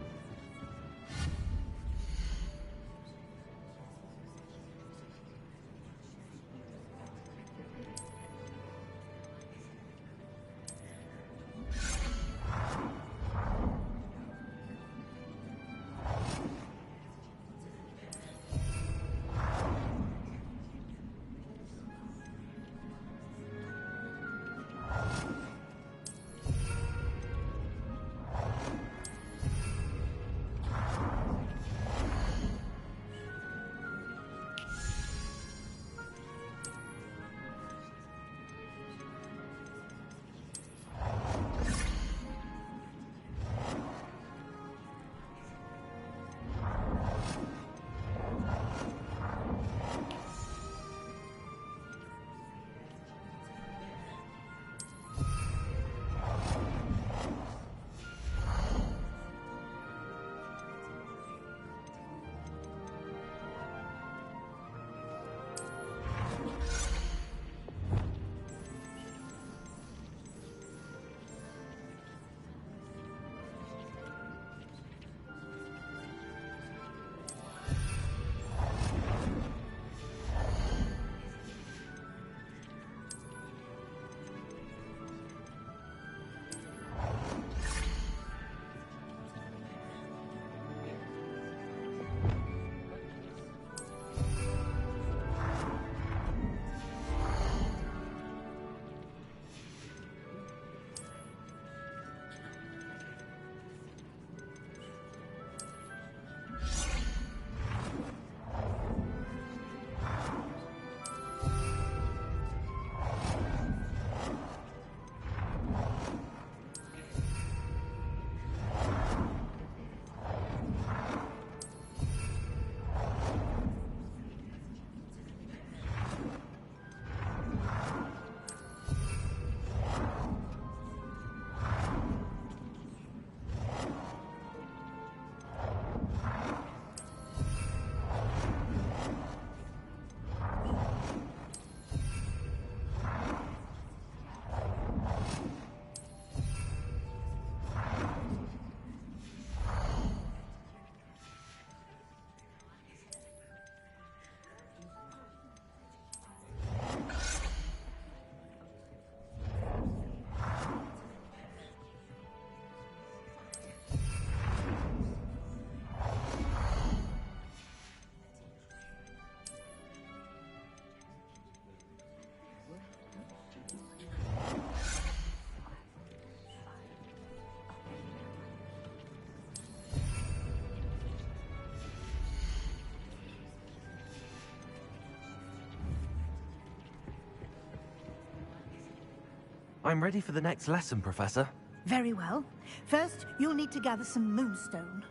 [SPEAKER 3] I'm ready for the next lesson, Professor.
[SPEAKER 15] Very well. First, you'll need to gather some moonstone.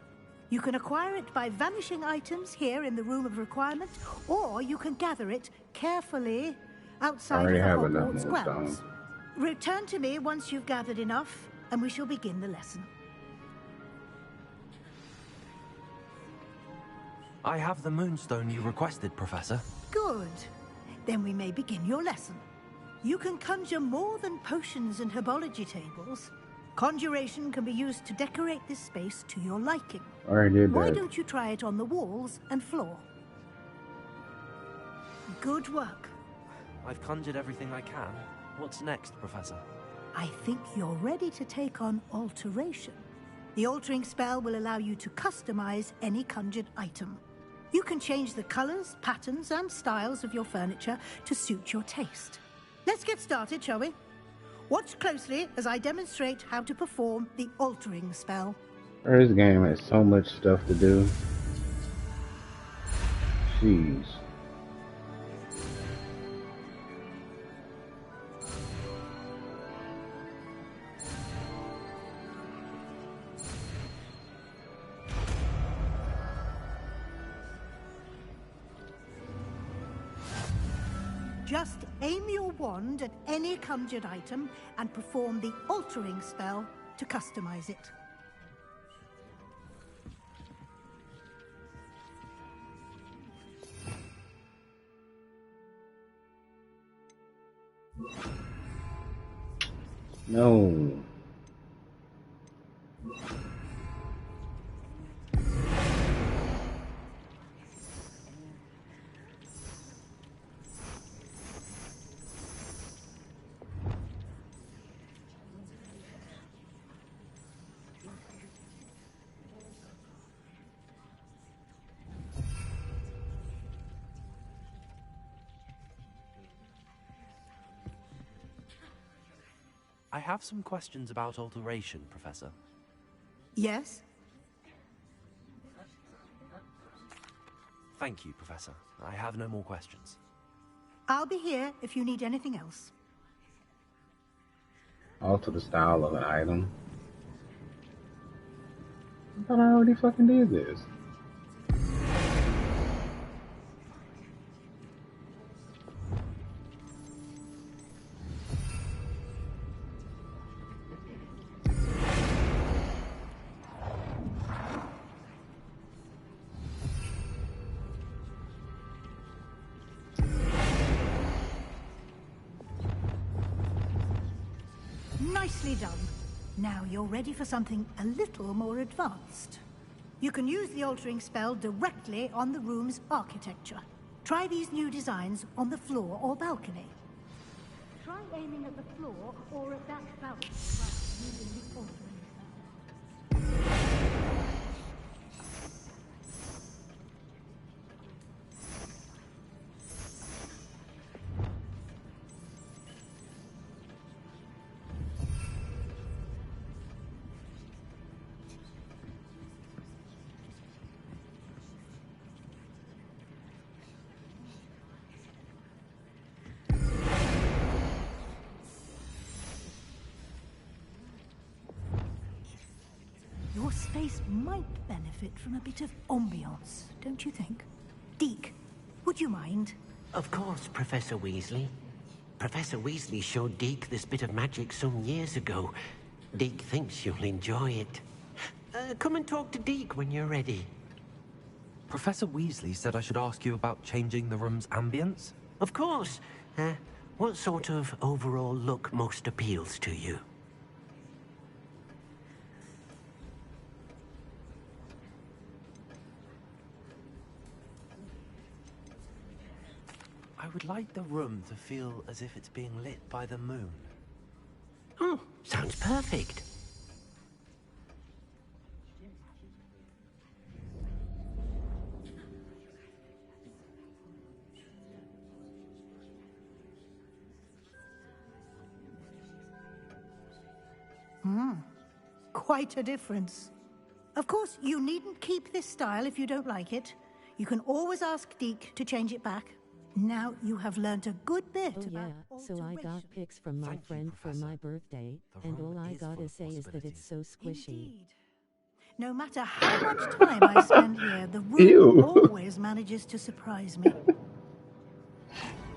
[SPEAKER 15] You can acquire it by vanishing items here in the Room of Requirement, or you can gather it carefully
[SPEAKER 1] I
[SPEAKER 15] outside
[SPEAKER 1] already
[SPEAKER 15] of the
[SPEAKER 1] have enough
[SPEAKER 15] Hogwarts
[SPEAKER 1] moonstones.
[SPEAKER 15] grounds. Return to me once you've gathered enough, and we shall begin the lesson.
[SPEAKER 3] I have the moonstone you requested, Professor.
[SPEAKER 15] Good. Then we may begin your lesson. You can conjure more than potions and herbology tables. Conjuration can be used to decorate this space to your liking.
[SPEAKER 1] I already did
[SPEAKER 15] Why
[SPEAKER 1] that.
[SPEAKER 15] don't you try it on the walls and floor? Good work.
[SPEAKER 3] I've conjured everything I can. What's next, Professor?
[SPEAKER 15] I think you're ready to take on alteration. The altering spell will allow you to customize any conjured item. You can change the colors, patterns, and styles of your furniture to suit your taste. Let's get started, shall we? Watch closely as I demonstrate how to perform the altering spell.
[SPEAKER 1] This game has so much stuff to do. Jeez.
[SPEAKER 15] Just aim your wand at any conjured item and perform the altering spell to customize it.
[SPEAKER 1] No.
[SPEAKER 3] I have some questions about alteration, Professor.
[SPEAKER 15] Yes?
[SPEAKER 3] Thank you, Professor. I have no more questions.
[SPEAKER 15] I'll be here if you need anything else.
[SPEAKER 1] Alter the style of an item. I thought I already fucking did this.
[SPEAKER 15] Nicely done. Now you're ready for something a little more advanced. You can use the altering spell directly on the room's architecture. Try these new designs on the floor or balcony. Try aiming at the floor or at that balcony while using the altering spell. Your space might benefit from a bit of ambiance, don't you think? Deke, would you mind?
[SPEAKER 16] Of course, Professor Weasley. Professor Weasley showed Deke this bit of magic some years ago. Deke thinks you'll enjoy it. Come and talk to Deke when you're ready.
[SPEAKER 3] Professor Weasley said I should ask you about changing the room's ambience?
[SPEAKER 16] Of course. What sort of overall look most appeals to you?
[SPEAKER 3] I would like the room to feel as if it's being lit by the moon.
[SPEAKER 16] Oh, sounds perfect.
[SPEAKER 15] Quite a difference. Of course, you needn't keep this style if you don't like it. You can always ask Deke to change it back. Now you have learned a good bit about
[SPEAKER 17] so I got pics from my friend for my birthday, and all I gotta say is that it's so squishy.
[SPEAKER 15] Indeed. No matter how much time I spend here, the room
[SPEAKER 1] Ew.
[SPEAKER 15] always manages to surprise me.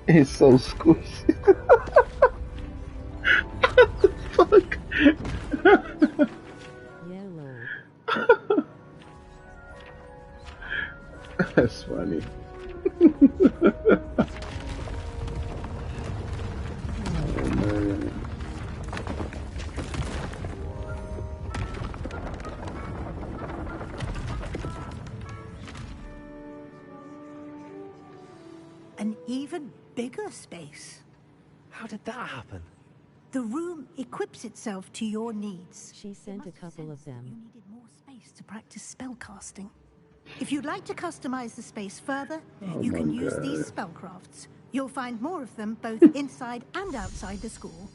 [SPEAKER 1] It's so squishy. What the fuck?
[SPEAKER 17] Yellow.
[SPEAKER 1] That's funny. Oh, man.
[SPEAKER 15] An even bigger space.
[SPEAKER 3] How did that happen?
[SPEAKER 15] The room equips itself to your needs.
[SPEAKER 17] She sent a couple of them.
[SPEAKER 15] You needed more space to practice spellcasting. If you'd like to customize the space further, you can use these spellcrafts. You'll find more of them both inside and outside the school.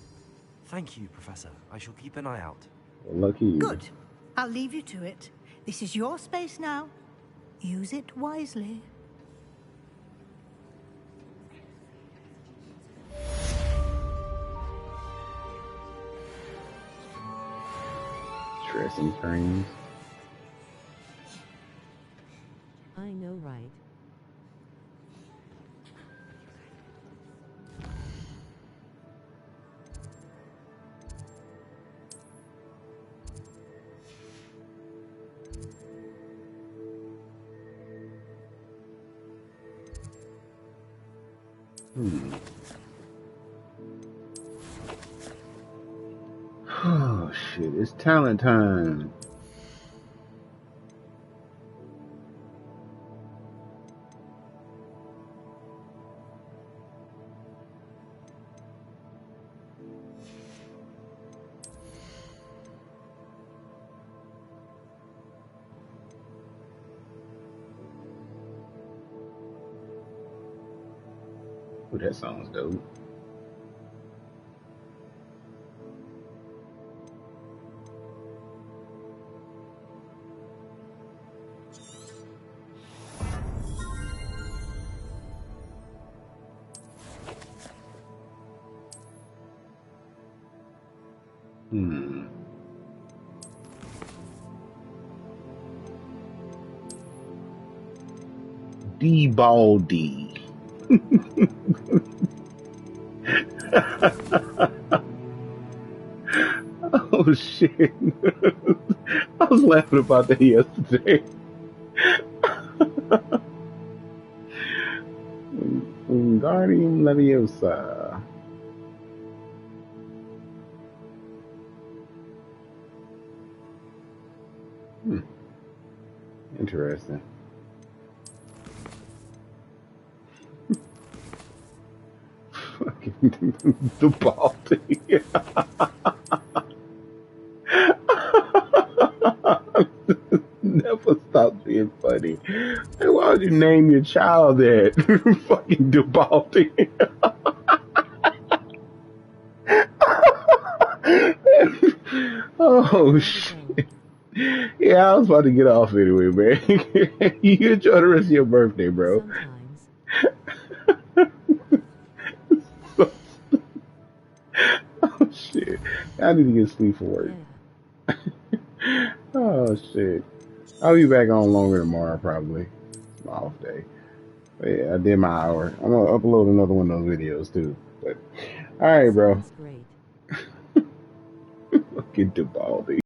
[SPEAKER 3] Thank you, Professor. I shall keep an eye out.
[SPEAKER 1] Lucky you.
[SPEAKER 15] Good. I'll leave you to it. This is your space now. Use it wisely.
[SPEAKER 1] Dressing trains.
[SPEAKER 17] I know, right?
[SPEAKER 1] Oh shit, it's talent time. Oh, that sounds dope. D-Baldy. Oh shit. I was laughing about that yesterday. Wingardium Leviosa. Interesting. Fucking the Baldy. Never stops being funny. Hey, why would you name your child that? Fucking Dubaldi. Oh shit. Yeah, I was about to get off anyway, man. You enjoy the rest of your birthday, bro.
[SPEAKER 17] Sometimes.
[SPEAKER 1] Oh shit. I need to get sleep for work. Oh shit. I'll be back on longer tomorrow probably. It's my off day. But yeah, I did my hour. I'm gonna upload another one of those videos too. But alright, bro.
[SPEAKER 17] Great.
[SPEAKER 1] Fucking Dubaldi.